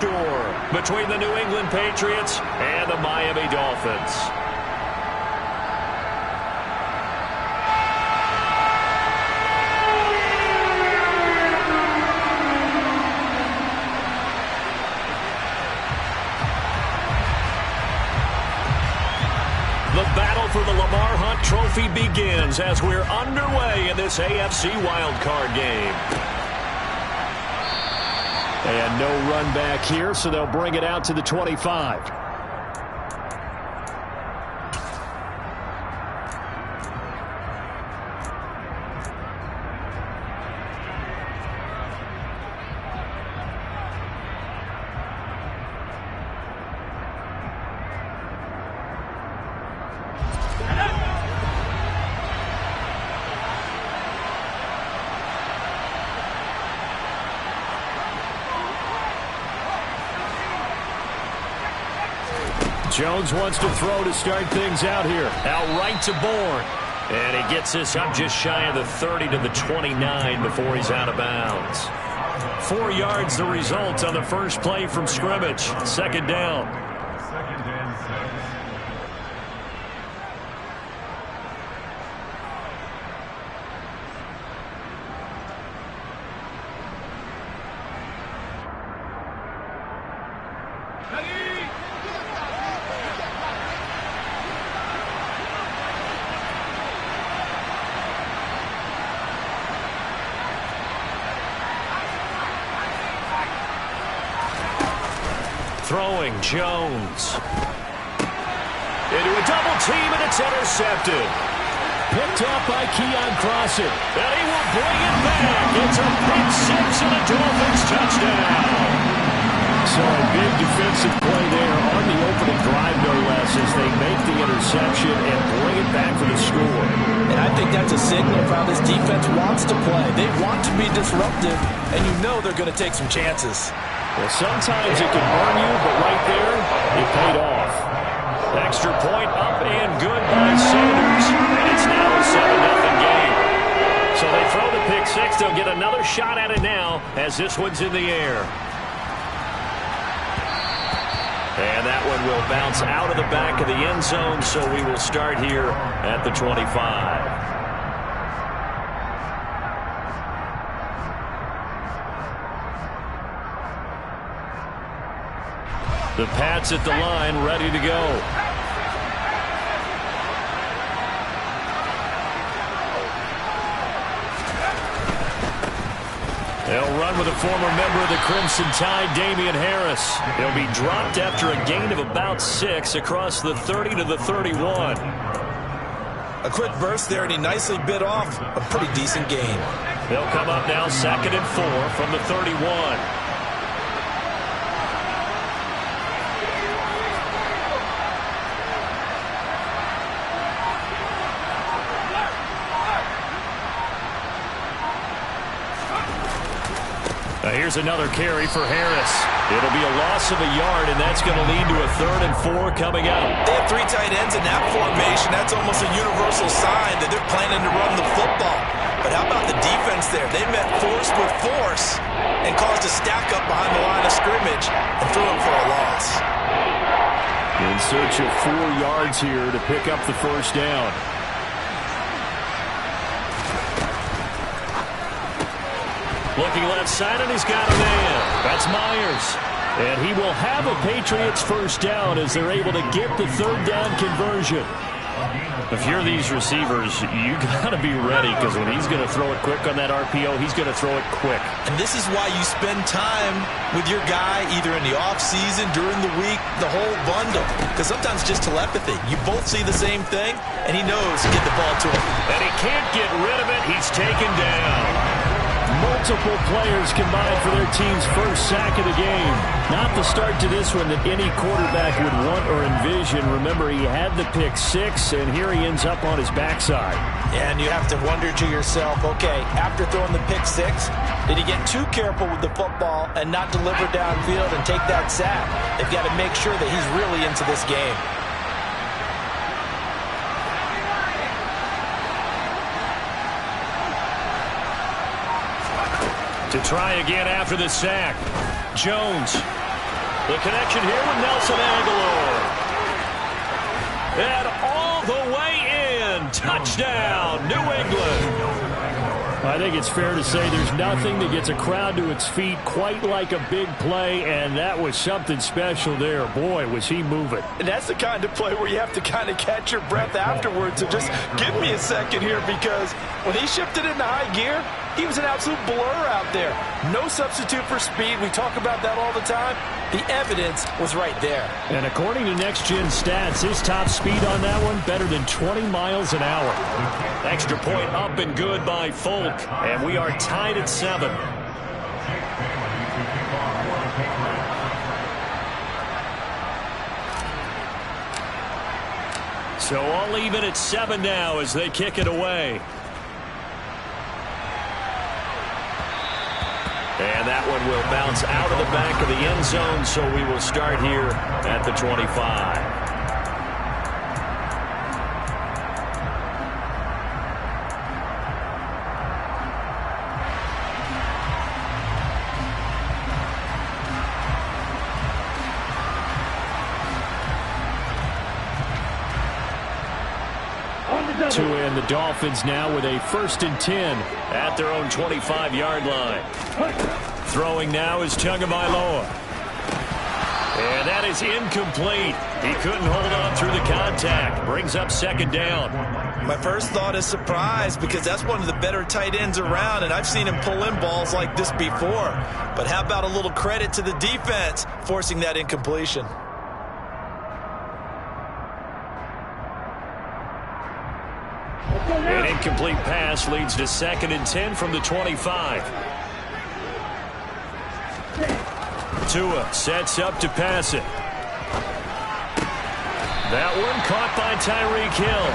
Between the New England Patriots and the Miami Dolphins. The battle for the Lamar Hunt Trophy begins as we're underway in this AFC wildcard game. And no run back here, so they'll bring it out to the 25. Jones wants to throw to start things out here. Out right to Bourne. And he gets this up just shy of the 30 to the 29 before he's out of bounds. 4 yards the result on the first play from scrimmage. Second down. Throwing Jones. Into a double team, and it's intercepted. Picked up by Keon Crossett. And he will bring it back. It's a pick six and a Dolphins touchdown. So a big defensive play there on the opening drive, no less, as they make the interception and bring it back for the score. And I think that's a signal of how this defense wants to play. They want to be disruptive, and you know they're going to take some chances. Well, sometimes it can burn you, but right there, it paid off. Extra point up and good by Sanders. And it's now a 7-0 game. So they throw the pick six. They'll get another shot at it now as this one's in the air. And that one will bounce out of the back of the end zone, so we will start here at the 25. The Pats at the line, ready to go. They'll run with a former member of the Crimson Tide, Damian Harris. He'll be dropped after a gain of about 6 across the 30 to the 31. A quick burst there, and he nicely bit off a pretty decent gain. They'll come up now 2nd and 4 from the 31. Here's another carry for Harris. It'll be a loss of a yard, and that's going to lead to a 3rd and 4 coming up. They have 3 tight ends in that formation. That's almost a universal sign that they're planning to run the football. But how about the defense there? They met force with force and caused a stack up behind the line of scrimmage and threw him for a loss. In search of 4 yards here to pick up the first down. Looking left side, and he's got a man. That's Myers. And he will have a Patriots first down as they're able to get the 3rd down conversion. If you're these receivers, you got to be ready, because when he's going to throw it quick on that RPO, he's going to throw it quick. And this is why you spend time with your guy either in the offseason, during the week, the whole bundle. Because sometimes just telepathy. You both see the same thing, and he knows to get the ball to him. And he can't get rid of it. He's taken down. Multiple players combined for their team's first sack of the game. Not the start to this one that any quarterback would want or envision. Remember, he had the pick six, and here he ends up on his backside. And you have to wonder to yourself, okay, after throwing the pick six, did he get too careful with the football and not deliver downfield and take that sack? They've got to make sure that he's really into this game. To try again after the sack. Jones The connection here with Nelson Aguilar. And all the way in. Touchdown, New England. I think it's fair to say there's nothing that gets a crowd to its feet quite like a big play, and that was something special there. Boy, was he moving. And that's the kind of play where you have to kind of catch your breath afterwards. So just give me a second here, because when he shifted into high gear, he was an absolute blur out there. No substitute for speed. We talk about that all the time. The evidence was right there. And according to Next Gen Stats, his top speed on that one, better than 20 miles an hour. Extra point up and good by Folk. And we are tied at 7. So all even at 7 now as they kick it away. And that one will bounce out of the back of the end zone, so we will start here at the 25. To end the Dolphins now with a 1st and 10 at their own 25-yard line. Throwing now is Tagovailoa. And that is incomplete. He couldn't hold on through the contact. Brings up 2nd down. My first thought is surprise, because that's one of the better tight ends around, and I've seen him pull in balls like this before. But how about a little credit to the defense forcing that incompletion? An incomplete pass leads to 2nd and 10 from the 25. Tua sets up to pass it. That one caught by Tyreek Hill.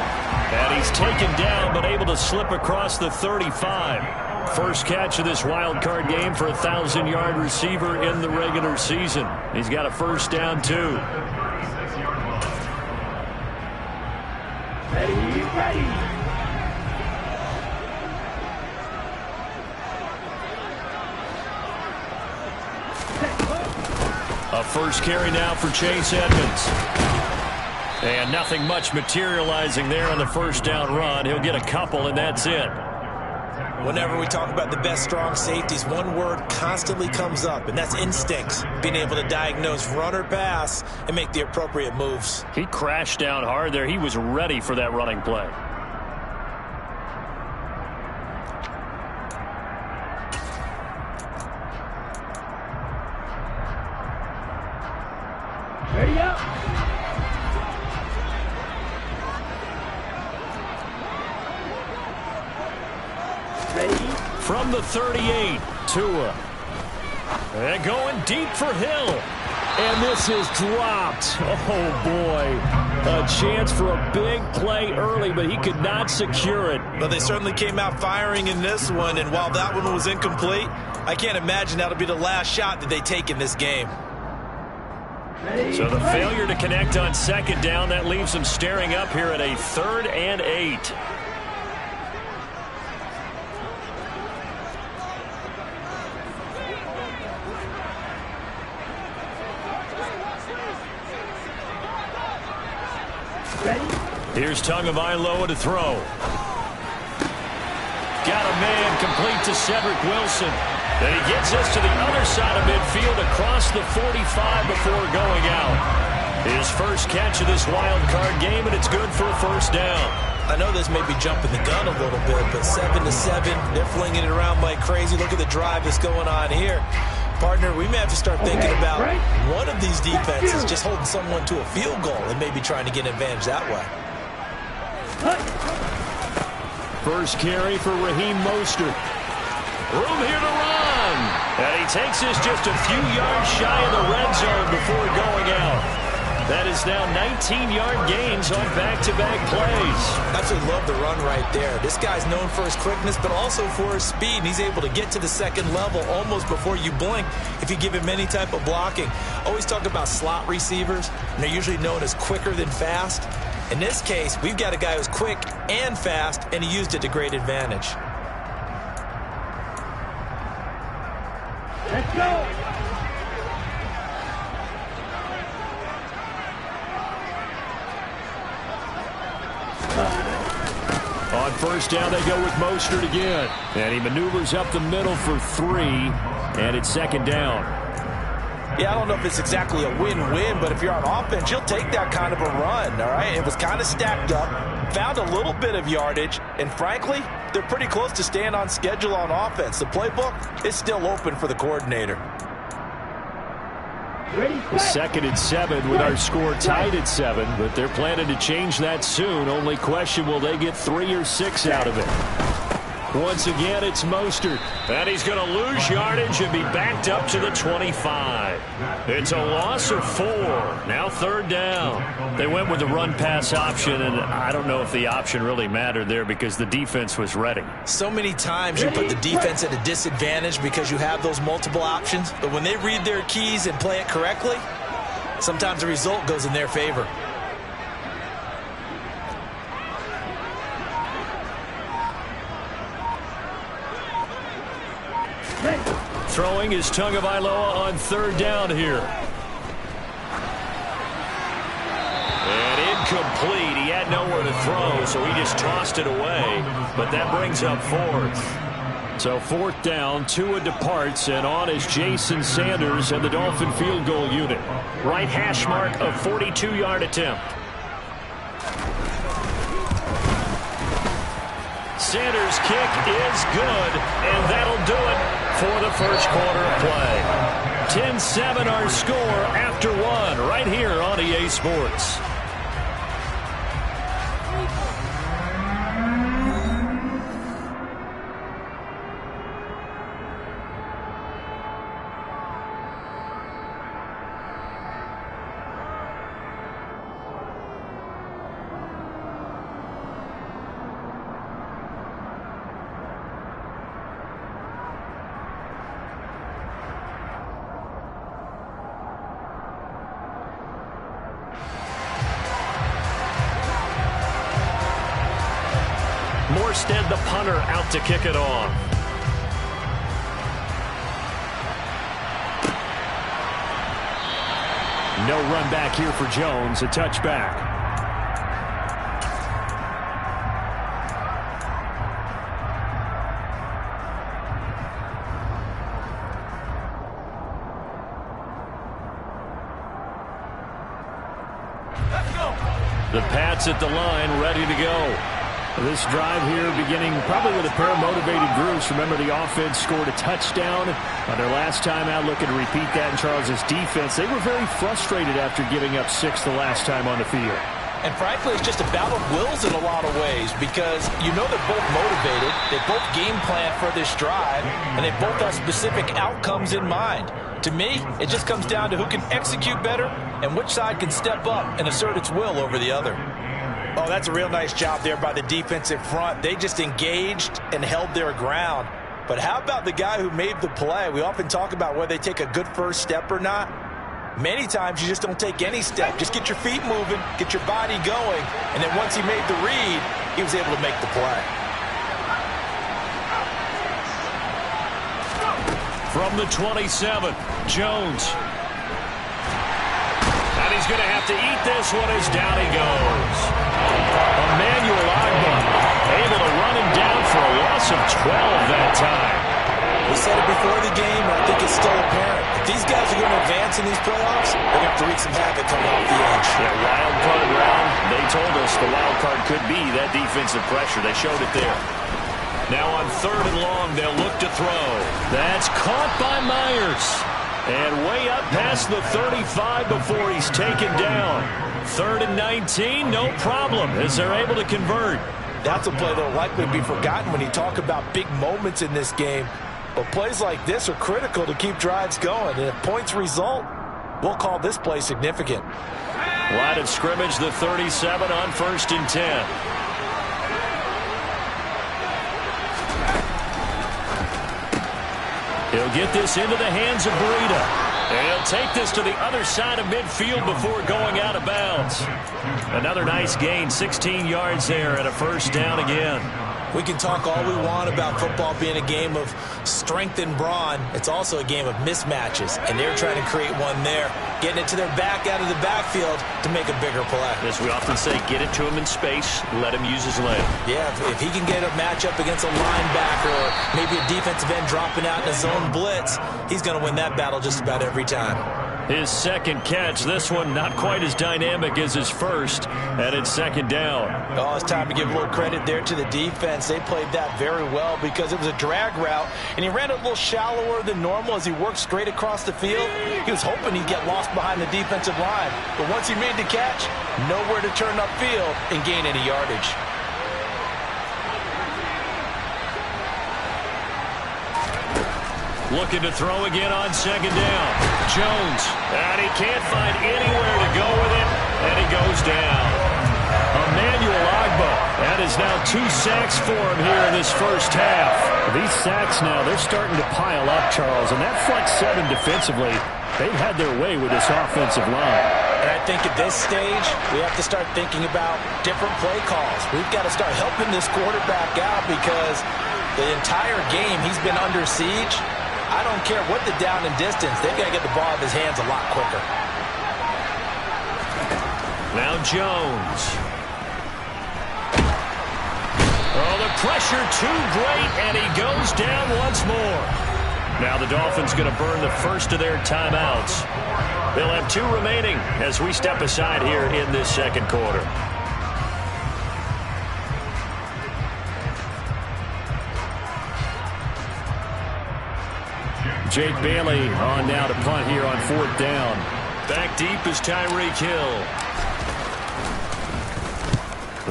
And he's taken down, but able to slip across the 35. First catch of this wild card game for a 1,000-yard receiver in the regular season. He's got a 1st down, too. Ready. A first carry now for Chase Edmonds. And nothing much materializing there on the 1st down run. He'll get a couple, and that's it. Whenever we talk about the best strong safeties, one word constantly comes up, and that's instincts. Being able to diagnose run or pass and make the appropriate moves. He crashed down hard there. He was ready for that running play. Ready up. Ready. From the 38, Tua. And going deep for Hill. And this is dropped. Oh, boy. A chance for a big play early, but he could not secure it. But they certainly came out firing in this one, and while that one was incomplete, I can't imagine that'll be the last shot that they take in this game. So the failure to connect on 2nd down, that leaves them staring up here at a 3rd and 8. Here's Tagovailoa to throw. Got a man complete to Cedric Wilson. Then he gets us to the other side of midfield across the 45 before going out. His first catch of this wild card game, and it's good for a 1st down. I know this may be jumping the gun a little bit, but 7-7, they're flinging it around like crazy. Look at the drive that's going on here. Partner, we may have to start thinking about one of these defenses just holding someone to a field goal and maybe trying to get an advantage that way. First carry for Raheem Mostert. Room here to run. And he takes us just a few yards shy of the red zone before going out. That is now 19-yard gains on back-to-back plays. Absolutely love the run right there. This guy's known for his quickness, but also for his speed. And he's able to get to the 2nd level almost before you blink if you give him any type of blocking. Always talk about slot receivers, and they're usually known as quicker than fast. In this case, we've got a guy who's quick and fast, and he used it to great advantage. Let's go. first down, they go with Mostert again. And he maneuvers up the middle for 3, and it's second down. Yeah, I don't know if it's exactly a win-win, but if you're on offense, you'll take that kind of a run, all right? It was kind of stacked up, found a little bit of yardage, and frankly, they're pretty close to staying on schedule on offense. The playbook is still open for the coordinator. Second and 7 with our score tied at 7, but they're planning to change that soon. Only question, will they get 3 or 6 out of it? Once again, it's Mostert. And he's going to lose yardage and be backed up to the 25. It's a loss of 4. Now third down. They went with the run-pass option, and I don't know if the option really mattered there because the defense was ready. So many times you put the defense at a disadvantage because you have those multiple options. But when they read their keys and play it correctly, sometimes the result goes in their favor. Throwing is Tagovailoa on third down here. And incomplete. He had nowhere to throw, so he just tossed it away. But that brings up 4th. So 4th down, Tua departs, and on is Jason Sanders and the Dolphin field goal unit. Right hash mark of 42-yard attempt. Sanders' kick is good, and that'll do it for the first quarter of play. 10-7 our score after 1 right here on EA Sports. Morstead, the punter, out to kick it off. No run back here for Jones. A touchback. The Pats at the line, ready to go. This drive here beginning probably with a pair of motivated groups. Remember, the offense scored a touchdown on their last time out. Looking to repeat that in Charles' defense. They were very frustrated after giving up 6 the last time on the field. And frankly, it's just a battle of wills in a lot of ways because you know they're both motivated. They both game plan for this drive, and they both have specific outcomes in mind. To me, it just comes down to who can execute better and which side can step up and assert its will over the other. Oh, that's a real nice job there by the defensive front. They just engaged and held their ground. But how about the guy who made the play? We often talk about whether they take a good first step or not. Many times you just don't take any step. Just get your feet moving, get your body going, and then once he made the read, he was able to make the play. From the 27, Jones. And he's going to have to eat this one as down he goes. Emmanuel Ogbah able to run him down for a loss of 12 that time. We said it before the game, and I think it's still apparent. If these guys are going to advance in these playoffs, they're going to have to wreak some havoc coming off the edge. Yeah, wild card round. They told us the wild card could be that defensive pressure. They showed it there. Now on 3rd and long, they'll look to throw. That's caught by Myers. And way up past the 35 before he's taken down. 3rd and 19, no problem, as they're able to convert. That's a play that will likely be forgotten when you talk about big moments in this game. But plays like this are critical to keep drives going. And if points result, we'll call this play significant. Line of scrimmage, the 37 on 1st and 10. He'll get this into the hands of Breida. And he'll take this to the other side of midfield before going out of bounds. Another nice gain, 16 yards there, and a first down again. We can talk all we want about football being a game of strength and brawn. It's also a game of mismatches, and they're trying to create one there, getting it to their back out of the backfield to make a bigger play. As we often say, get it to him in space, let him use his leg. Yeah, if he can get a matchup against a linebacker or maybe a defensive end dropping out in a zone blitz, he's going to win that battle just about every time. His second catch, this one not quite as dynamic as his first, and it's second down. Oh, it's time to give a little credit there to the defense. They played that very well because it was a drag route, and he ran it a little shallower than normal as he worked straight across the field. He was hoping he'd get lost behind the defensive line, but once he made the catch, nowhere to turn upfield and gain any yardage. Looking to throw again on second down. Jones, and he can't find anywhere to go with it, and he goes down. Emmanuel Ogbah, that is now 2 sacks for him here in this first half. These sacks now, they're starting to pile up, Charles, and that front seven defensively, they've had their way with this offensive line. And I think at this stage, we have to start thinking about different play calls. We've got to start helping this quarterback out because the entire game he's been under siege. I don't care what the down and distance. They've got to get the ball out of his hands a lot quicker. Now Jones. Oh, the pressure too great, and he goes down once more. Now the Dolphins going to burn the first of their timeouts. They'll have 2 remaining as we step aside here in this second quarter. Jake Bailey on now to punt here on 4th down. Back deep is Tyreek Hill.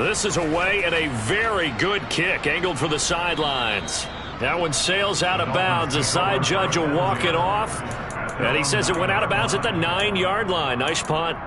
This is away and a very good kick angled for the sidelines. That one sails out of bounds. The side judge will walk it off. And he says it went out of bounds at the 9-yard line. Nice punt.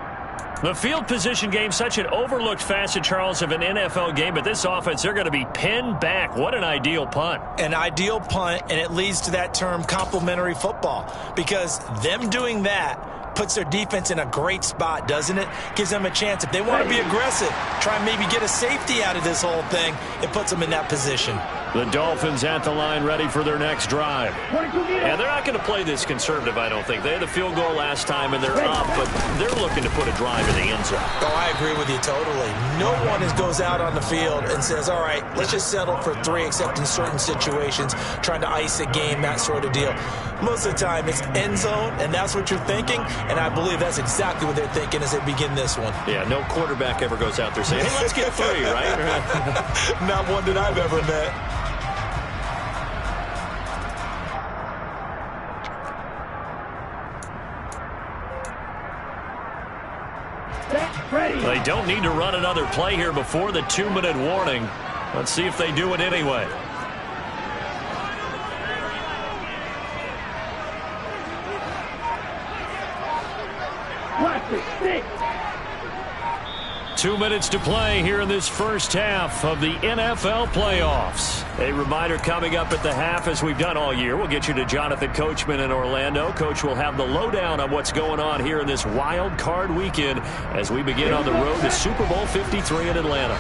The field position game, such an overlooked facet, Charles, of an NFL game, but this offense, they're going to be pinned back. What an ideal punt. An ideal punt, and it leads to that term complementary football, because them doing that puts their defense in a great spot, doesn't it? Gives them a chance. If they want to be aggressive, try and maybe get a safety out of this whole thing, it puts them in that position. The Dolphins at the line ready for their next drive. And they're not going to play this conservative, I don't think. They had the field goal last time, and they're up, but they're looking to put a drive in the end zone. Oh, I agree with you totally. No one goes out on the field and says, all right, let's just settle for 3, except in certain situations, trying to ice a game, that sort of deal. Most of the time, it's end zone, and that's what you're thinking, and I believe that's exactly what they're thinking as they begin this one. Yeah, no quarterback ever goes out there saying, hey, let's get 3, right? Not one that I've ever met. They don't need to run another play here before the 2-minute warning. Let's see if they do it anyway. Watch it, stick. 2 minutes to play here in this first half of the NFL playoffs. A reminder coming up at the half, as we've done all year. We'll get you to Jonathan Coachman in Orlando. Coach will have the lowdown on what's going on here in this wild card weekend as we begin on the road to Super Bowl 53 in Atlanta.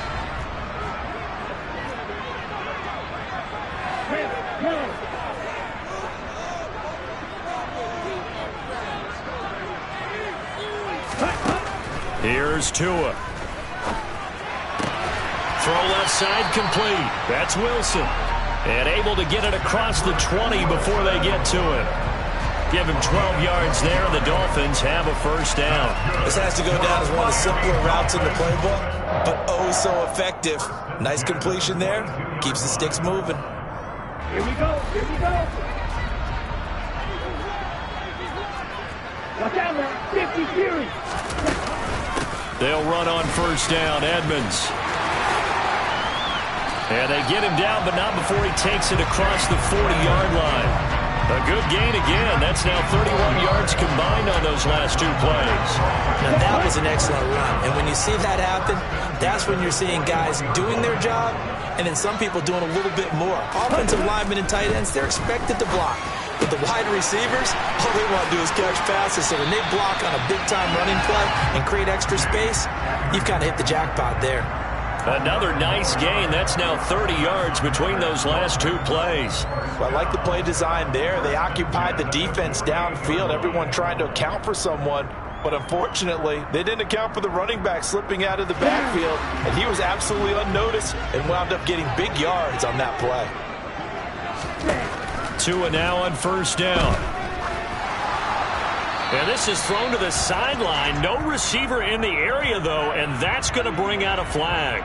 Here's Tua. Throw left side complete. That's Wilson. And able to get it across the 20 before they get to it. Give him 12 yards there, and the Dolphins have a first down. This has to go down as one of the simpler routes in the playbook, but oh so effective. Nice completion there. Keeps the sticks moving. Here we go, here we go. Watch out, man. 50 series. They'll run on first down. Edmonds. And they get him down, but not before he takes it across the 40-yard line. A good gain again. That's now 31 yards combined on those last 2 plays. Now that was an excellent run. And when you see that happen, that's when you're seeing guys doing their job and then some people doing a little bit more. Offensive linemen and tight ends, they're expected to block. But the wide receivers, all they want to do is catch passes. So when they block on a big-time running play and create extra space, you've kind of hit the jackpot there. Another nice gain. That's now 30 yards between those last two plays. Well, I like the play design there. They occupied the defense downfield, everyone trying to account for someone. But unfortunately, they didn't account for the running back slipping out of the backfield, and he was absolutely unnoticed and wound up getting big yards on that play. Tua now on first down. And this is thrown to the sideline. No receiver in the area, though, and that's going to bring out a flag.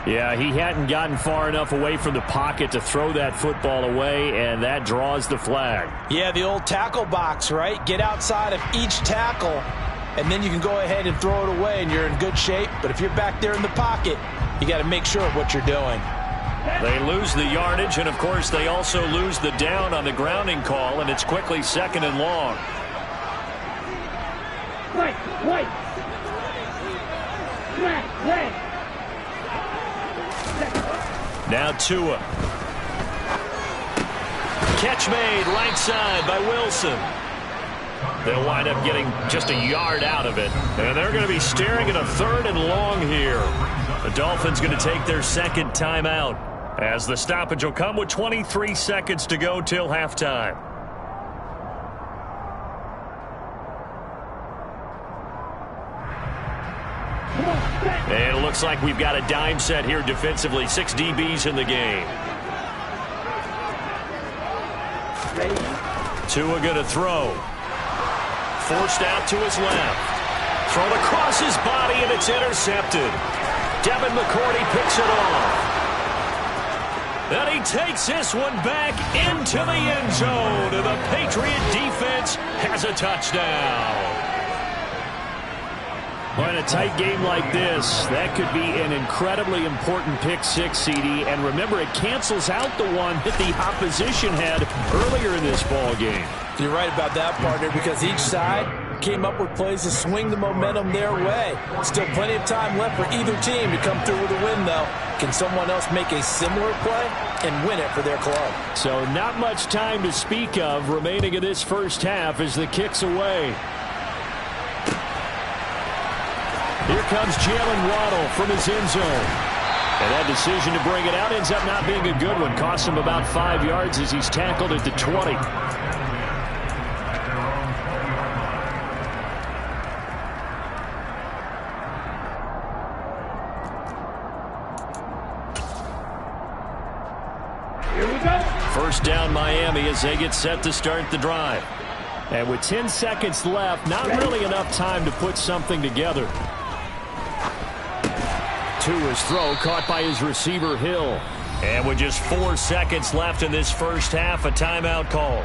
Yeah, he hadn't gotten far enough away from the pocket to throw that football away, and that draws the flag. Yeah, the old tackle box, right? Get outside of each tackle, and then you can go ahead and throw it away, and you're in good shape. But if you're back there in the pocket, you got to make sure of what you're doing. They lose the yardage, and, of course, they also lose the down on the grounding call, and it's quickly 2nd and long. White. Red. Now Tua. Catch made right side by Wilson. They'll wind up getting just a yard out of it. And they're going to be staring at a 3rd and long here. The Dolphins going to take their second timeout, as the stoppage will come with 23 seconds to go till halftime. And it looks like we've got a dime set here defensively. 6 DBs in the game. Tua going to throw. Forced out to his left. Thrown across his body, and it's intercepted. Devin McCourty picks it off. And he takes this one back into the end zone. And the Patriot defense has a touchdown. Well, in a tight game like this, that could be an incredibly important pick six, CD. And remember, it cancels out the one that the opposition had earlier in this ball game. You're right about that, partner, because each side came up with plays to swing the momentum their way. Still plenty of time left for either team to come through with a win, though. Can someone else make a similar play and win it for their club? So not much time to speak of remaining in this first half as the kick's away. Here comes Jalen Waddle from his end zone. And that decision to bring it out ends up not being a good one. Cost him about 5 yards as he's tackled at the 20. Here we go. First down Miami as they get set to start the drive. And with 10 seconds left, not really enough time to put something together. To his throw, caught by his receiver, Hill. And with just 4 seconds left in this first half, a timeout call.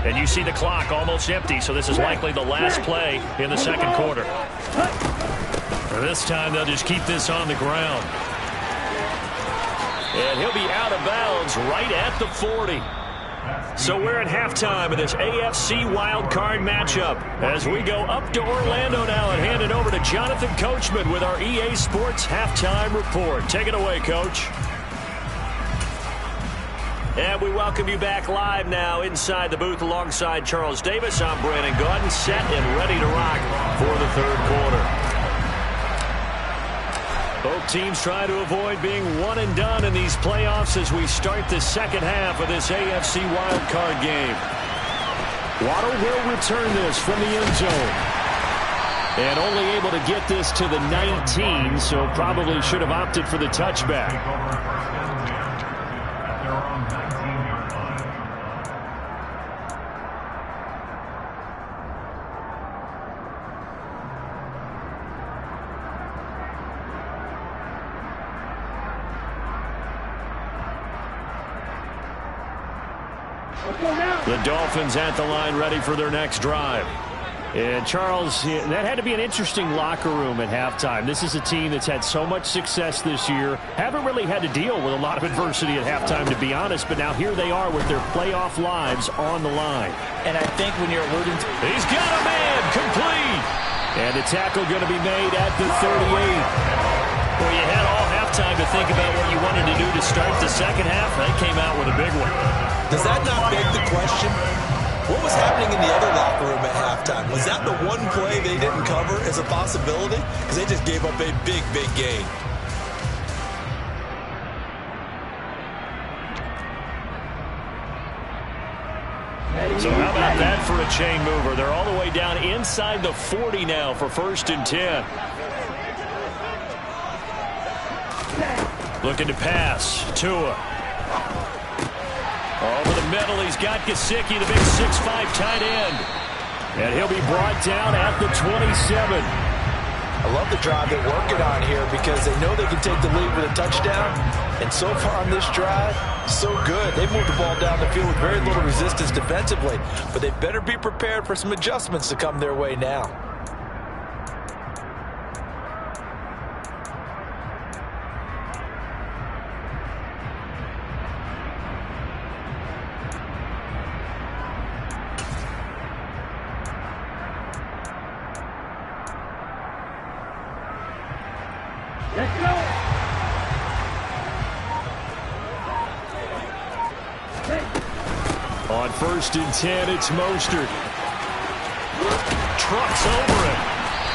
And you see the clock almost empty, so this is likely the last play in the second quarter. This time they'll just keep this on the ground. And he'll be out of bounds right at the 40. So we're at halftime of this AFC wildcard matchup as we go up to Orlando now and hand it over to Jonathan Coachman with our EA Sports Halftime Report. Take it away, Coach. And we welcome you back live now inside the booth alongside Charles Davis. I'm Brandon Gaudin, set and ready to rock for the third quarter. Both teams try to avoid being one and done in these playoffs as we start the second half of this AFC wildcard game. Waddle will return this from the end zone. And only able to get this to the 19, so probably should have opted for the touchback. The Dolphins at the line ready for their next drive. And Charles, that had to be an interesting locker room at halftime. This is a team that's had so much success this year. Haven't really had to deal with a lot of adversity at halftime, to be honest. But now here they are with their playoff lives on the line. And I think when you're alluding to... He's got a man complete. And the tackle going to be made at the 38. Well, you had all halftime to think about what you wanted to do to start the second half. They came out with a big one. Does that not beg the question? What was happening in the other locker room at halftime? Was that the one play they didn't cover as a possibility? Because they just gave up a big, big gain. So how about that for a chain mover? They're all the way down inside the 40 now for 1st and 10. Looking to pass. Tua. Over the middle, he's got Gesicki, the big 6'5" tight end. And he'll be brought down at the 27. I love the drive they're working on here because they know they can take the lead with a touchdown. And so far on this drive, so good. They moved the ball down the field with very little resistance defensively. But they better be prepared for some adjustments to come their way now. Let's go. On 1st and 10, it's Mostert. Trucks over him.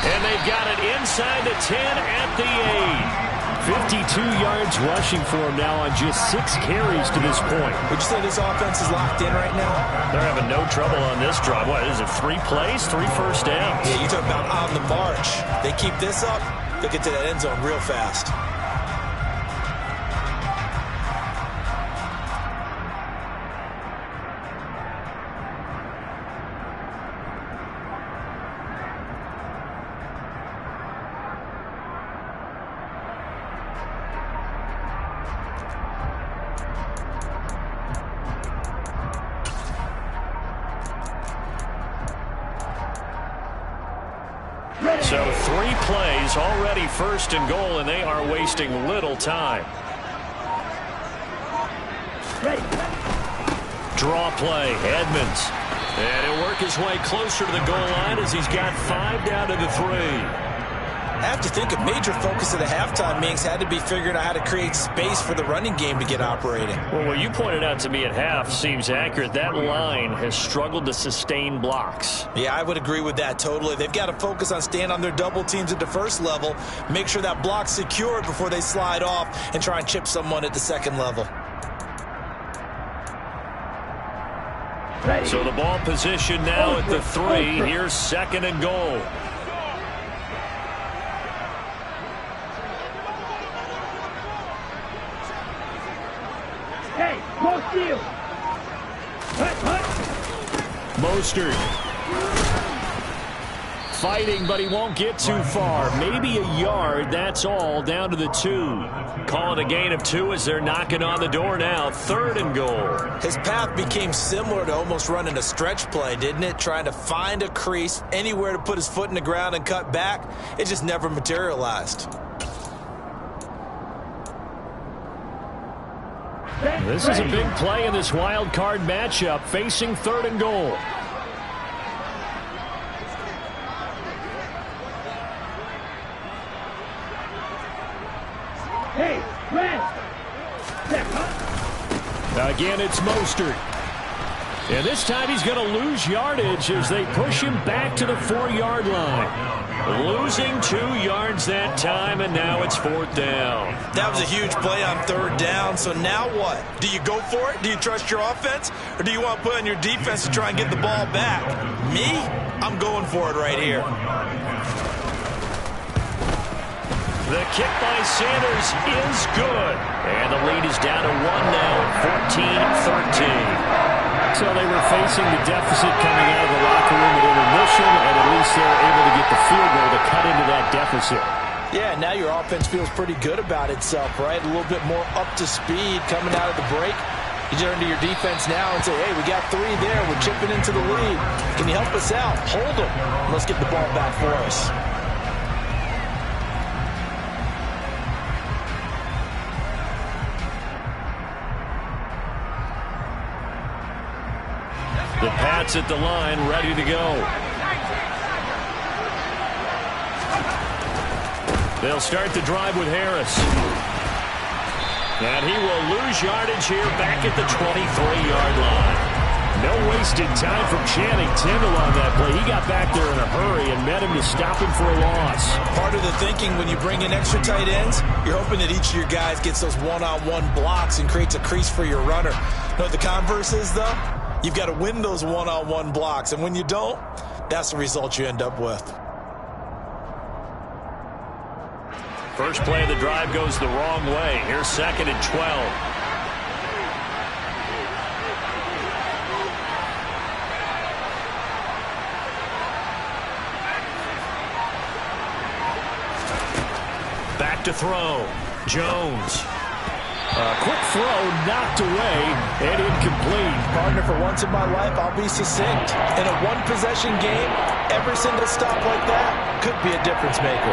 And they've got it inside the 10 at the 8. 52 yards rushing for him now on just 6 carries to this point. Would you say this offense is locked in right now? They're having no trouble on this drive. What is it, 3 plays, 3 first downs? Yeah, you talk about on the march. They keep this up, they'll get to that end zone real fast. So 3 plays, already 1st and goal, and they are wasting little time. Draw play, Edmonds. And he'll work his way closer to the goal line as he's got 5 down to the 3. I have to think a major focus of the halftime meetings had to be figuring out how to create space for the running game to get operating. Well, what you pointed out to me at half seems accurate. That line has struggled to sustain blocks. Yeah, I would agree with that totally. They've got to focus on staying on their double teams at the first level, make sure that block's secured before they slide off and try and chip someone at the second level. So the ball position now at the 3. Here's 2nd and goal. Hey, post you. Mostert. Fighting, but he won't get too far. Maybe a yard, that's all, down to the 2. Call it a gain of 2 as they're knocking on the door now. 3rd and goal. His path became similar to almost running a stretch play, didn't it? Trying to find a crease, anywhere to put his foot in the ground and cut back. It just never materialized. This is a big play in this wild card matchup, facing 3rd and goal. Hey, Brent. Again, it's Mostert. And this time he's going to lose yardage as they push him back to the 4-yard line. Losing 2 yards that time, and now it's 4th down. That was a huge play on 3rd down, so now what? Do you go for it? Do you trust your offense? Or do you want to put on your defense to try and get the ball back? Me? I'm going for it right here. The kick by Sanders is good. And the lead is down to 1 now at 14-13. So they were facing the deficit coming out of the locker room at intermission, and at least they were able to get the field goal to cut into that deficit. Yeah, now your offense feels pretty good about itself, right? A little bit more up to speed coming out of the break. You turn to your defense now and say, hey, we got 3 there. We're chipping into the lead. Can you help us out? Hold them. Let's get the ball back for us. The Pats at the line, ready to go. They'll start the drive with Harris. And he will lose yardage here back at the 23-yard line. No wasted time from Channing Tindall on that play. He got back there in a hurry and met him to stop him for a loss. Part of the thinking when you bring in extra tight ends, you're hoping that each of your guys gets those one-on-one blocks and creates a crease for your runner. You know what the converse is, though? You've got to win those one-on-one blocks, and when you don't, that's the result you end up with. First play of the drive goes the wrong way. Here's 2nd and 12. Back to throw. Jones. Quick throw, knocked away, and incomplete. Partner, for once in my life, I'll be succinct. In a one-possession game, every single stop like that could be a difference maker.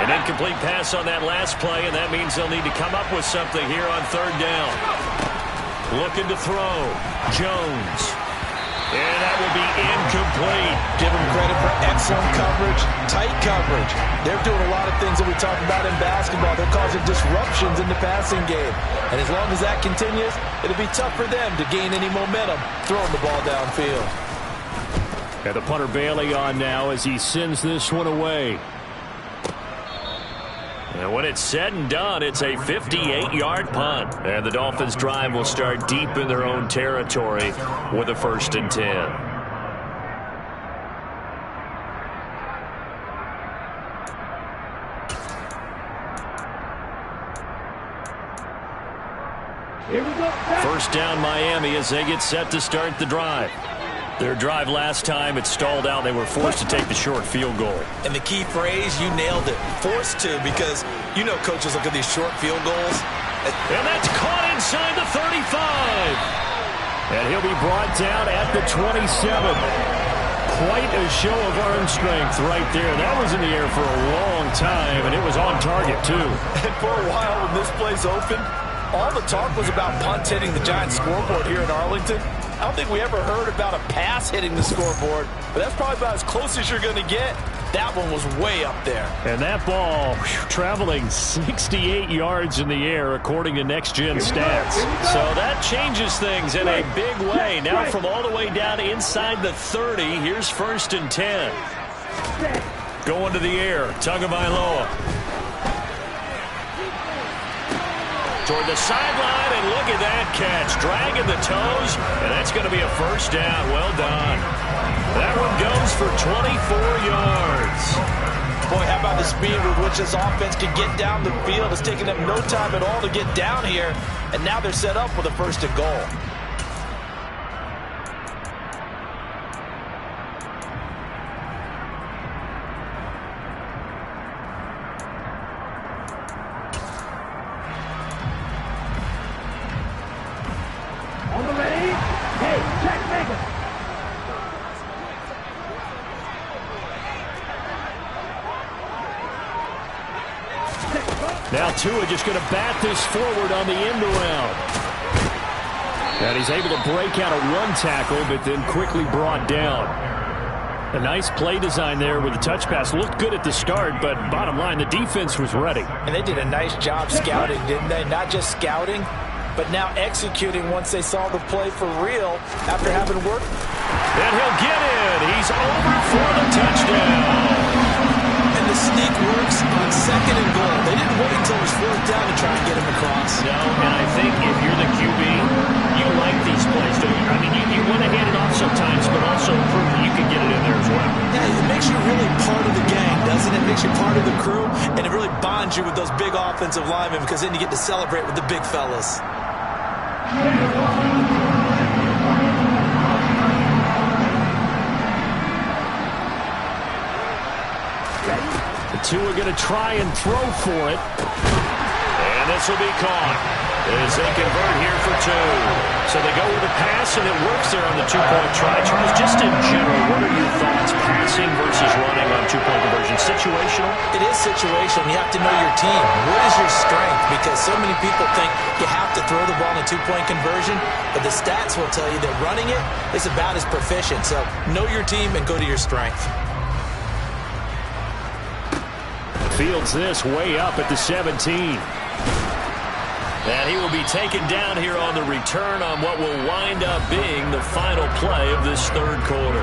An incomplete pass on that last play, and that means they'll need to come up with something here on 3rd down. Looking to throw. Jones. And that will be incomplete. Give them credit for excellent coverage, tight coverage. They're doing a lot of things that we talk about in basketball. They're causing disruptions in the passing game. And as long as that continues, it'll be tough for them to gain any momentum throwing the ball downfield. And the punter Bailey on now as he sends this one away. And when it's said and done, it's a 58-yard punt. And the Dolphins' drive will start deep in their own territory with a 1st and 10. Here we go. First down Miami as they get set to start the drive. Their drive last time, it stalled out. They were forced to take the short field goal. And the key phrase, you nailed it. Forced to, because you know coaches look at these short field goals. And that's caught inside the 35. And he'll be brought down at the 27. Quite a show of arm strength right there. That was in the air for a long time, and it was on target, too. And for a while when this play's open, all the talk was about punts hitting the Giants scoreboard here in Arlington. I don't think we ever heard about a pass hitting the scoreboard, but that's probably about as close as you're going to get. That one was way up there. And that ball traveling 68 yards in the air, according to Next Gen Stats. So that changes things in a big way. Now from all the way down inside the 30, here's 1st and 10. Going to the air, Tagovailoa. Toward the sideline, and look at that catch. Dragging the toes, and that's going to be a 1st down. Well done. That one goes for 24 yards. Boy, how about the speed with which this offense can get down the field? It's taking them no time at all to get down here, and now they're set up with a 1st and goal. On the ready. Hey, check maker. Now Tua just going to bat this forward on the end around. And he's able to break out a one tackle, but then quickly brought down. A nice play design there with the touch pass. Looked good at the start, but bottom line, the defense was ready. And they did a nice job scouting, didn't they? Not just scouting, but now executing once they saw the play for real after having worked. And he'll get in. He's over for the touchdown. And the sneak works on 2nd and goal. They didn't wait until it was 4th down to try and get him across. No, and I think if you're the QB, you like these plays, don't you? I mean, you want to hand it off sometimes, but also prove that you can get it in there as well. Yeah, it makes you really part of the gang, doesn't it? It makes you part of the crew, and it really bonds you with those big offensive linemen because then you get to celebrate with the big fellas. Tua going to try and throw for it. And this will be caught as they convert here for 2. So they go with a pass, and it works there on the 2-point try. Charles, just in general, what are your thoughts passing versus running on 2-point conversion? Situational? It is situational. You have to know your team. What is your strength? Because so many people think you have to throw the ball in a 2-point conversion, but the stats will tell you that running it is about as proficient. So know your team and go to your strength. Fields this way up at the 17. And he will be taken down here on the return on what will wind up being the final play of this third quarter.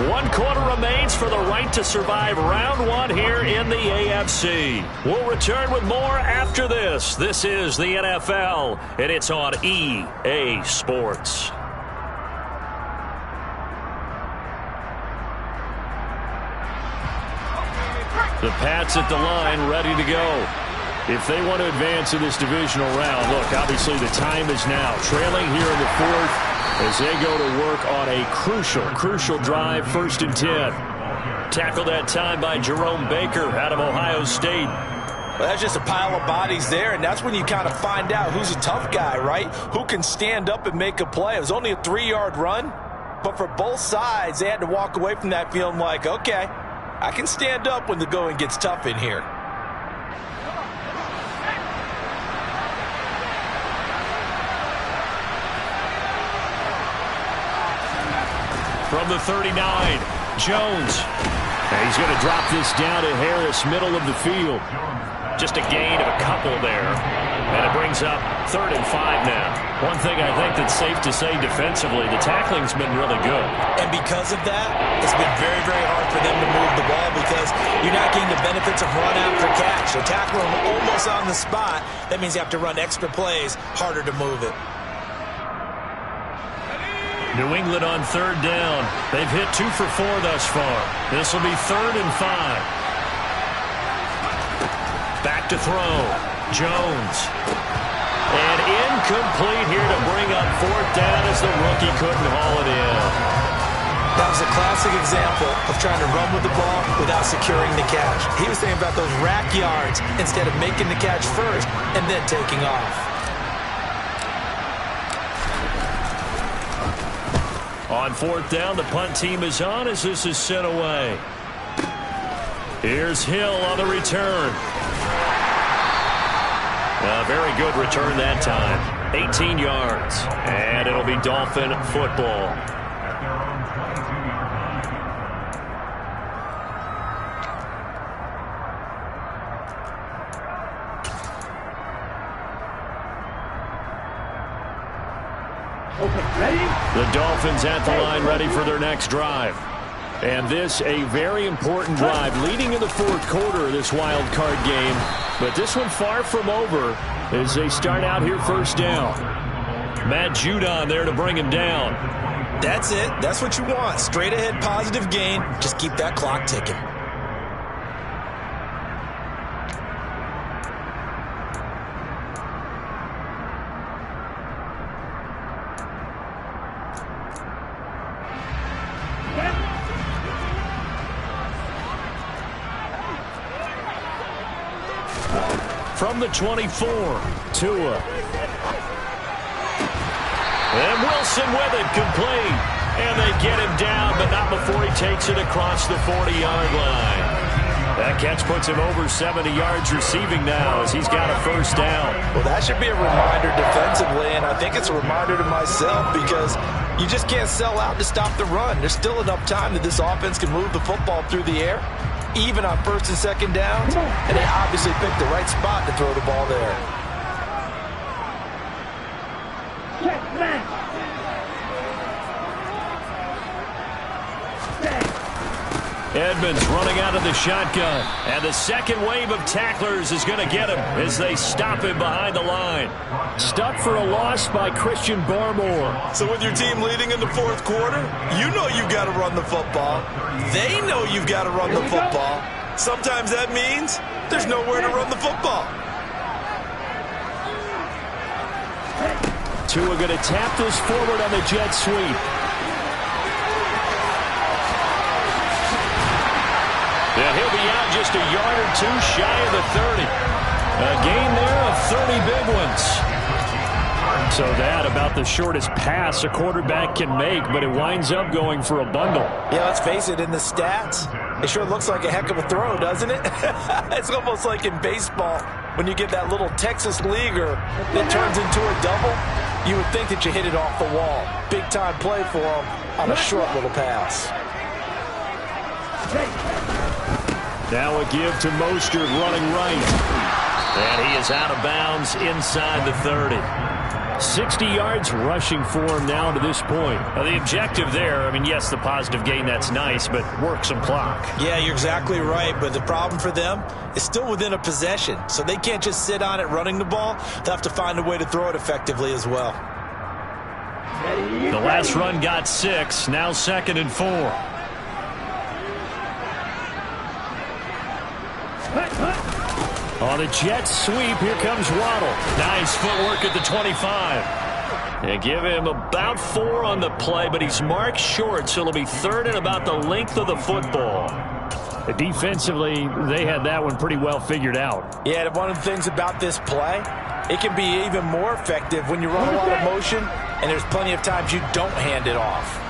1 quarter remains for the right to survive round 1 here in the AFC. We'll return with more after this. This is the NFL, and it's on EA Sports. The Pats at the line, ready to go. If they want to advance in this divisional round, look, obviously the time is now. Trailing here in the 4th as they go to work on a crucial drive, 1st and 10. Tackled that time by Jerome Baker out of Ohio State. Well, that's just a pile of bodies there, and that's when you kind of find out who's a tough guy, right? Who can stand up and make a play. It was only a 3-yard run, but for both sides, they had to walk away from that feeling like, okay, I can stand up when the going gets tough in here. From the 39, Jones. And he's going to drop this down to Harris, middle of the field. Just a gain of a couple there. And it brings up 3rd and 5 now. One thing I think that's safe to say defensively, the tackling's been really good. And because of that, it's been very, very hard for them to move the ball because you're not getting the benefits of run after catch. So tackle them almost on the spot. That means you have to run extra plays, harder to move it. New England on 3rd down. They've hit 2 for 4 thus far. This will be 3rd and 5. Back to throw. Jones. And incomplete here to bring up 4th down as the rookie couldn't haul it in. That was a classic example of trying to run with the ball without securing the catch. He was thinking about those rack yards instead of making the catch first and then taking off. On 4th down, the punt team is on as this is sent away. Here's Hill on the return. A very good return that time. 18 yards. And it'll be Dolphin football. The Dolphins at the line ready for their next drive. And this a very important drive leading in the 4th quarter of this wild card game. But this one far from over as they start out here 1st down. Matt Judon there to bring him down. That's it. That's what you want. Straight ahead positive gain. Just keep that clock ticking. From the 24, Tua. And Wilson with it, complete. And they get him down, but not before he takes it across the 40-yard line. That catch puts him over 70 yards receiving now as he's got a 1st down. Well, that should be a reminder defensively, and I think it's a reminder to myself because you just can't sell out to stop the run. There's still enough time that this offense can move the football through the air, even on 1st and 2nd downs, and they obviously picked the right spot to throw the ball there. Edmonds running out of the shotgun, and the second wave of tacklers is going to get him as they stop him behind the line. Stuck for a loss by Christian Barmore. So with your team leading in the 4th quarter, you know you've got to run the football. They know you've got to run the football. Sometimes that means there's nowhere to run the football. Tua going to tap this forward on the jet sweep. And he'll be out just a yard or 2 shy of the 30. A gain there of 30 big ones. So that about the shortest pass a quarterback can make, but it winds up going for a bundle. Yeah, let's face it, in the stats, it sure looks like a heck of a throw, doesn't it? It's almost like in baseball when you get that little Texas leaguer that turns into a double. You would think that you hit it off the wall. Big-time play for him on a short little pass. Now a give to Mostert running right. And he is out of bounds inside the 30. 60 yards rushing for him now to this point. Well, the objective there, I mean, yes, the positive gain, that's nice, but work some clock. Yeah, you're exactly right, but the problem for them is still within a possession, so they can't just sit on it running the ball. They'll have to find a way to throw it effectively as well. The last run got 6, now 2nd and 4. On the jet sweep, here comes Waddle. Nice footwork at the 25. They give him about 4 on the play, but he's marked short, so it'll be 3rd and about the length of the football. Defensively, they had that one pretty well figured out. Yeah, one of the things about this play, it can be even more effective when you run a lot of motion, and there's plenty of times you don't hand it off.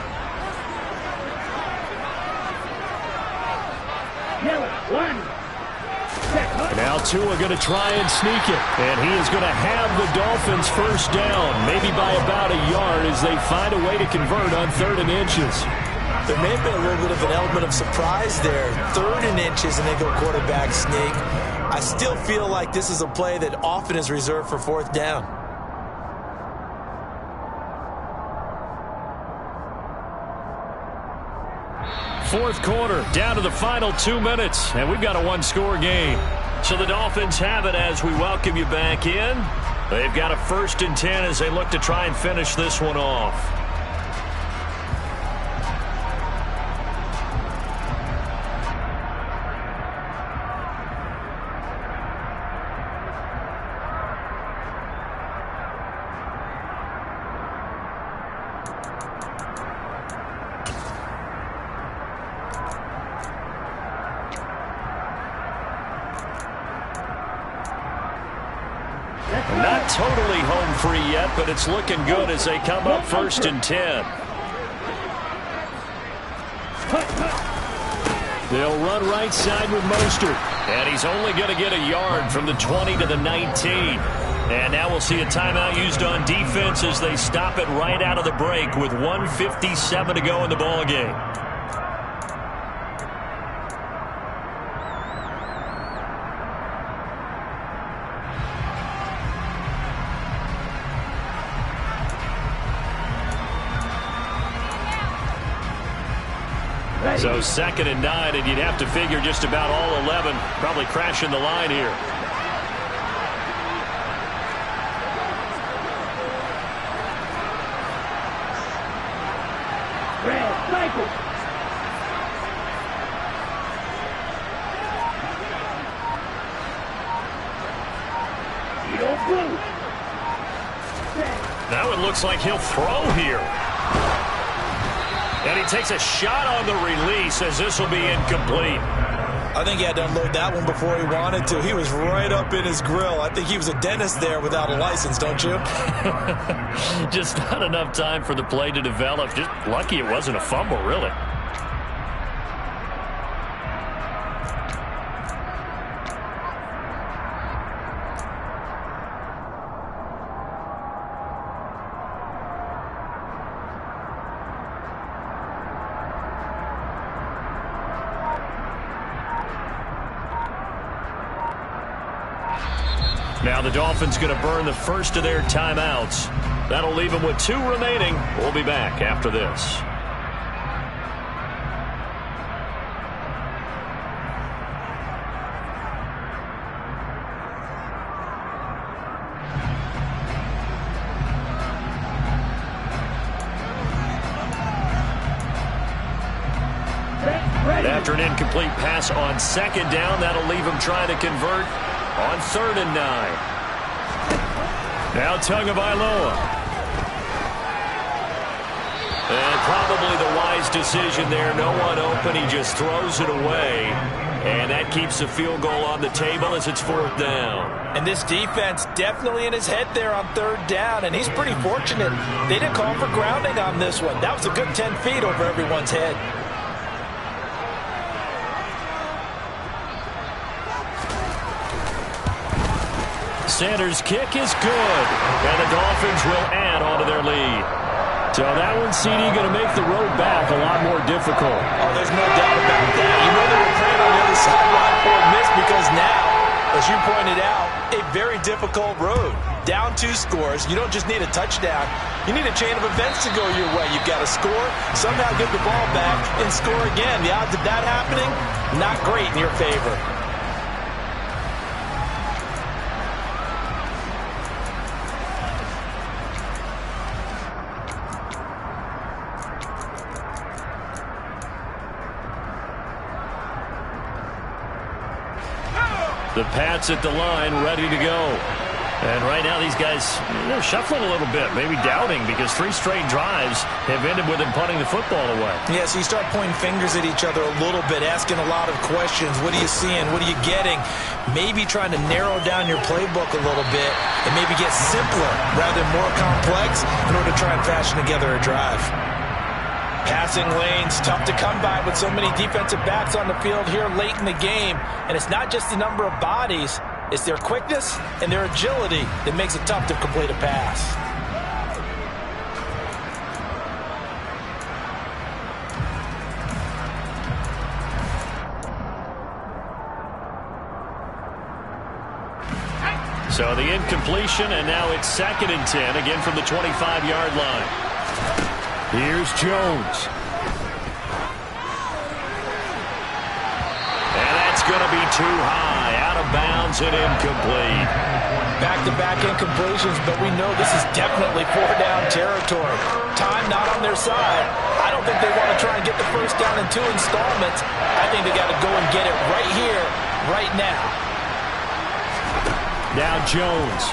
Now Tua going to try and sneak it. And he is going to have the Dolphins first down, maybe by about a yard as they find a way to convert on 3rd and inches. There may have been a little bit of an element of surprise there. 3rd and inches and they go quarterback sneak. I still feel like this is a play that often is reserved for 4th down. Fourth quarter, down to the final 2 minutes, and we've got a 1-score game. So the Dolphins have it as we welcome you back in. They've got a 1st and 10 as they look to try and finish this one off. Not totally home free yet, but it's looking good as they come up 1st and 10. They'll run right side with Mostert. And he's only going to get a yard from the 20 to the 19. And now we'll see a timeout used on defense as they stop it right out of the break with 1:57 to go in the ballgame. So 2nd and 9, and you'd have to figure just about all 11 probably crashing the line here. Red cycle. Blue. Now it looks like he'll throw here. And he takes a shot on the release as this will be incomplete. I think he had to unload that one before he wanted to. He was right up in his grill. I think he was a dentist there without a license, don't you? Just not enough time for the play to develop. Just lucky it wasn't a fumble, really. Now the Dolphins going to burn the first of their timeouts. That'll leave them with 2 remaining. We'll be back after this. After an incomplete pass on 2nd down, that'll leave him trying to convert on 3rd and 9. Now Tagovailoa. And probably the wise decision there. No one open. He just throws it away. And that keeps the field goal on the table as it's 4th down. And this defense definitely in his head there on 3rd down. And he's pretty fortunate. They didn't call for grounding on this one. That was a good 10 feet over everyone's head. Sanders' kick is good, and the Dolphins will add on to their lead. So that one, CD, going to make the road back a lot more difficult. Oh, there's no doubt about that. You know they were playing on the other side right a very difficult road. Down 2 scores, you don't just need a touchdown. You need a chain of events to go your way. You've got to score, somehow get the ball back, and score again. The odds of that happening, not great in your favor. The Pats at the line, ready to go. And right now these guys, they're shuffling a little bit, maybe doubting, because 3 straight drives have ended with them punting the football away. Yeah, so you start pointing fingers at each other a little bit, asking a lot of questions. What are you seeing? What are you getting? Maybe trying to narrow down your playbook a little bit and maybe get simpler rather than more complex in order to try and fashion together a drive. Passing lanes, tough to come by with so many defensive backs on the field here late in the game. And it's not just the number of bodies, it's their quickness and their agility that makes it tough to complete a pass. So the incompletion, and now it's 2nd and 10, again from the 25-yard line. Here's Jones. And that's going to be too high, out of bounds and incomplete. Back-to-back incompletions, but we know this is definitely 4-down territory. Time not on their side. I don't think they want to try and get the first down in 2 installments. I think they got to go and get it right here, right now. Now Jones.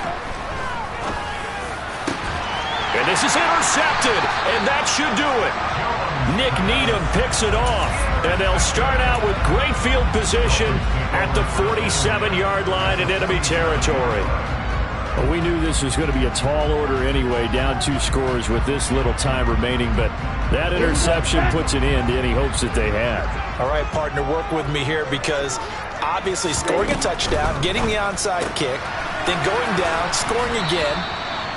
And this is intercepted, and that should do it. Nick Needham picks it off, and they'll start out with great field position at the 47-yard line in enemy territory. Well, we knew this was going to be a tall order anyway, down 2 scores with this little time remaining, but that interception puts an end to any hopes that they had. All right, partner, work with me here because obviously scoring a touchdown, getting the onside kick, then going down, scoring again.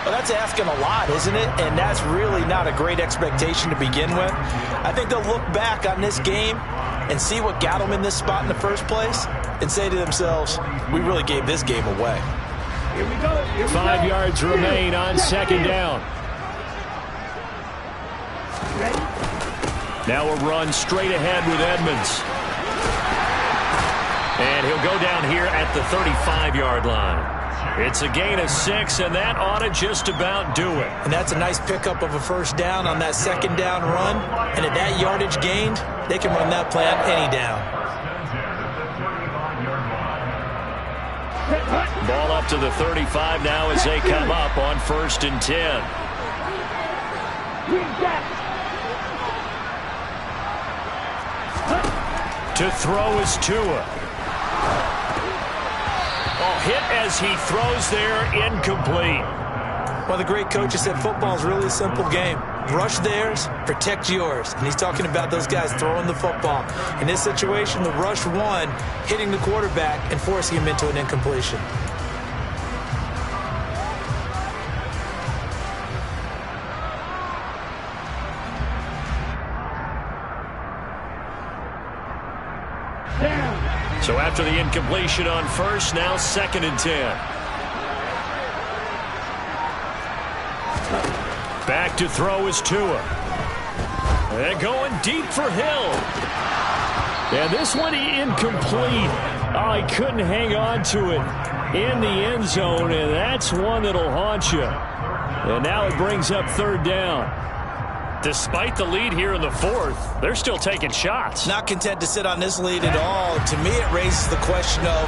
Well, that's asking a lot, isn't it? And that's really not a great expectation to begin with. I think they'll look back on this game and see what got them in this spot in the first place and say to themselves, we really gave this game away. Here we go. 5 yards remain on 2nd down. Ready? Now a run straight ahead with Edmonds. And he'll go down here at the 35-yard line. It's a gain of 6, and that ought to just about do it. And that's a nice pickup of a first down on that 2nd down run. And at that yardage gained, they can run that play on any down. Ball up to the 35 now as they come up on 1st and 10. To throw is Tua. Hit as he throws there, incomplete. Well, the great coaches said football is really a simple game. Rush theirs, protect yours. And he's talking about those guys throwing the football. In this situation, the rush one, hitting the quarterback and forcing him into an incompletion. So after the incompletion on 1st, now 2nd and 10. Back to throw is Tua. And going deep for Hill. And this one incomplete. Oh, he couldn't hang on to it in the end zone, and that's one that'll haunt you. And now it brings up 3rd down. Despite the lead here in the 4th, they're still taking shots. Not content to sit on this lead at all. To me, it raises the question of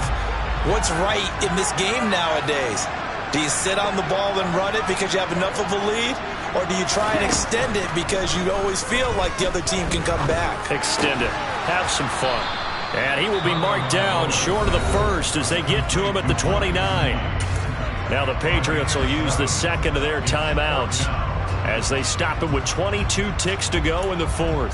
what's right in this game nowadays. Do you sit on the ball and run it because you have enough of a lead? Or do you try and extend it because you always feel like the other team can come back? Extend it. Have some fun. And he will be marked down short of the 1st as they get to him at the 29. Now the Patriots will use the 2nd of their timeouts as they stop him with 22 ticks to go in the 4th.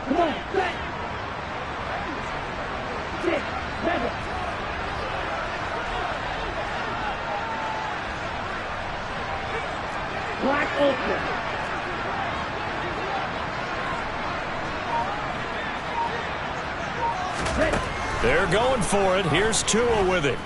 Come on, set. 6, 7. Black Ultra. They're going for it. Here's Tua with it.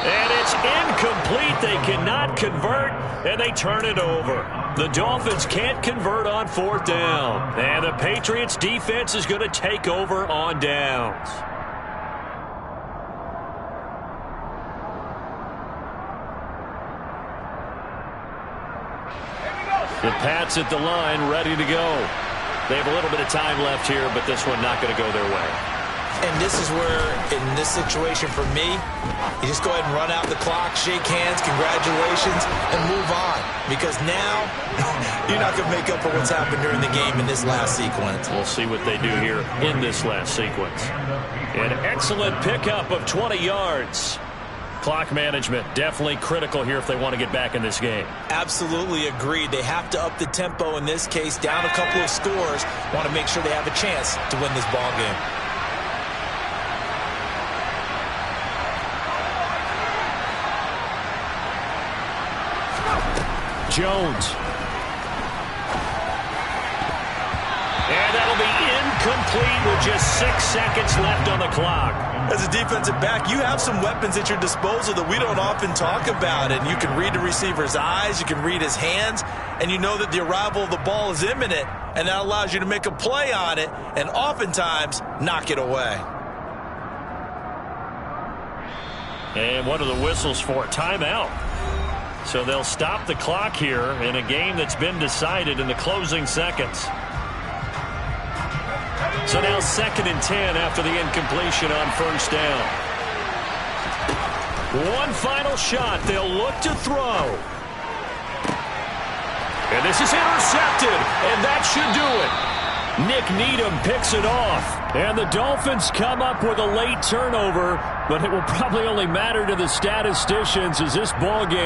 And it's incomplete. They cannot convert, and they turn it over. The Dolphins can't convert on 4th down. And the Patriots defense is going to take over on downs. The Pats at the line, ready to go. They have a little bit of time left here, but this one not going to go their way. And this is where, in this situation for me, you just go ahead and run out the clock, shake hands, congratulations, and move on. Because now, you're not going to make up for what's happened during the game in this last sequence. We'll see what they do here in this last sequence. An excellent pickup of 20 yards. Clock management definitely critical here if they want to get back in this game. Absolutely agreed. They have to up the tempo in this case, down a couple of scores. Want to make sure they have a chance to win this ball game. Jones. And that'll be incomplete with just 6 seconds left on the clock. As a defensive back, you have some weapons at your disposal that we don't often talk about. And you can read the receiver's eyes, you can read his hands, and you know that the arrival of the ball is imminent, and that allows you to make a play on it and oftentimes knock it away. And what are the whistles for? Timeout. So they'll stop the clock here in a game that's been decided in the closing seconds. So now 2nd and 10 after the incompletion on 1st down. One final shot. They'll look to throw. And this is intercepted, and that should do it. Nick Needham picks it off. And the Dolphins come up with a late turnover, but it will probably only matter to the statisticians as this ball game